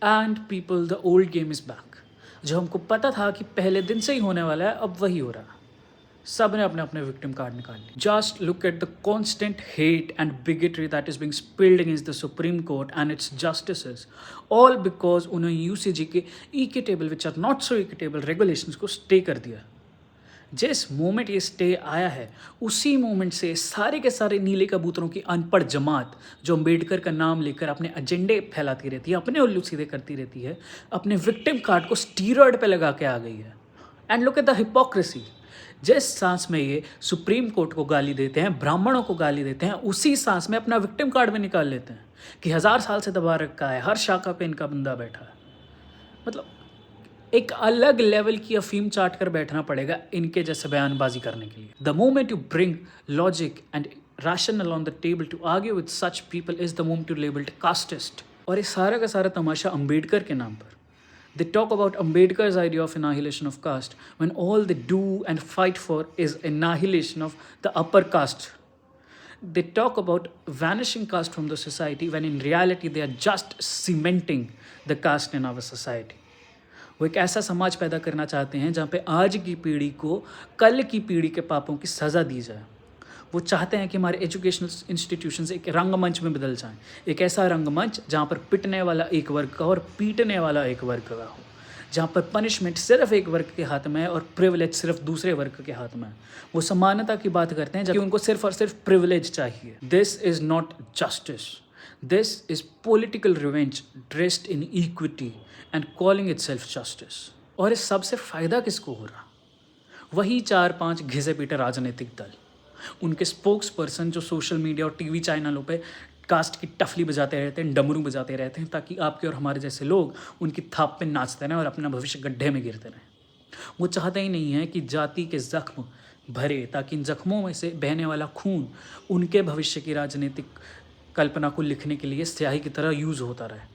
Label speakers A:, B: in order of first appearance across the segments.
A: And people the old game is back. जो हमको पता था कि पहले दिन से ही होने वाला है, अब वही हो रहा है। सब ने अपने अपने विक्टिम कार्ड निकाल लिए। Just look at the constant hate and bigotry that is being spilled against the supreme court and its justices, all because उन्होंने यूसीजी के equitable which are not so equitable regulations को stay कर दिया। जिस moment ये stay आया है, उसी मोमेंट से सारे के सारे नीले कबूतरों की अनपढ़ जमात जो अम्बेडकर का नाम लेकर अपने एजेंडे फैलाती रहती है, अपने उल्लू सीधे करती रहती है, अपने विक्टिम कार्ड को स्टीरॉयड पे लगा के आ गई है। And look at the hypocrisy. जिस सांस में ये सुप्रीम कोर्ट को गाली देते हैं, ब्राह्मणों को गाली देते हैं, उसी सांस में अपना विक्टिम कार्ड भी निकाल लेते हैं कि 1000 साल से दबा रखा है, हर शाखा पे इनका बंदा बैठा है। मतलब एक अलग लेवल की अफीम चाट कर बैठना पड़ेगा इनके जैसे बयानबाजी करने के लिए। The moment you bring logic and rational on the table to argue with such people is the moment you labeled casteist। और ये सारा का सारा तमाशा अम्बेडकर के नाम पर। They talk about Ambedkar's idea of annihilation of caste when all they do and fight for is annihilation of the upper caste। They talk about vanishing caste from the society when in reality they are just cementing the caste in our society। वो एक ऐसा समाज पैदा करना चाहते हैं जहाँ पे आज की पीढ़ी को कल की पीढ़ी के पापों की सज़ा दी जाए। वो चाहते हैं कि हमारे एजुकेशनल इंस्टीट्यूशंस एक रंगमंच में बदल जाएं, एक ऐसा रंगमंच जहाँ पर पिटने वाला एक वर्ग का और पीटने वाला एक वर्ग का हो, जहाँ पर पनिशमेंट सिर्फ एक वर्ग के हाथ में है और प्रिविलेज सिर्फ दूसरे वर्ग के हाथ में है। वो समानता की बात करते हैं जबकि उनको सिर्फ और सिर्फ प्रिविलेज चाहिए। This is not justice, this is political revenge dressed in equity and calling itself justice. और इस सबसे फ़ायदा किसको हो रहा? वही 4-5 घिसे पीटे राजनीतिक दल, उनके स्पोक्स पर्सन जो सोशल मीडिया और टीवी चैनलों पे कास्ट की टफली बजाते रहते हैं, डमरू बजाते रहते हैं, ताकि आपके और हमारे जैसे लोग उनकी थाप पे नाचते रहें और अपना भविष्य गड्ढे में गिरते रहें। वो चाहते ही नहीं है कि जाति के जख्म भरे, ताकि इन जख्मों में से बहने वाला खून उनके भविष्य की राजनीतिक कल्पना को लिखने के लिए स्याही की तरह यूज़ होता रहे।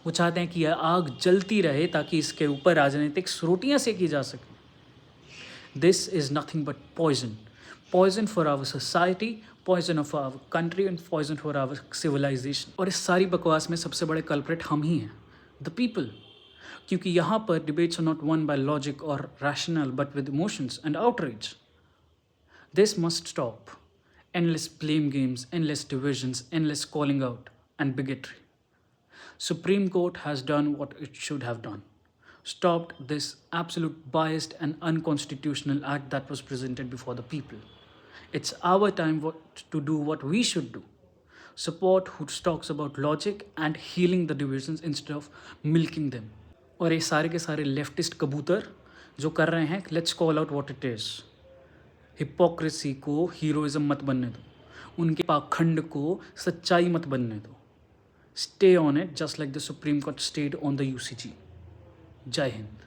A: वो चाहते हैं कि यह आग जलती रहे ताकि इसके ऊपर राजनीतिक रोटियां सेकी जा सकें। This is nothing but poison, poison for our society, poison of our country and poison for our civilization. और इस सारी बकवास में सबसे बड़े कल्प्रेट हम ही हैं, द पीपल। क्योंकि यहाँ पर debates are not won by logic और rational but with emotions and outreach. This must stop. Endless blame games, endless divisions, endless calling out, and bigotry. Supreme Court has done what it should have done. Stopped this absolute biased and unconstitutional act that was presented before the people. It's our time to do what we should do. Support who talks about logic and healing the divisions instead of milking them. और ये सारे के सारे leftist कबूतर जो कर रहे हैं, let's call out what it is. Hypocrisy को हीरोइज्म मत बनने दो, उनके पाखंड को सच्चाई मत बनने दो। Stay on it just like the supreme court stayed on the UCG. जय हिंद।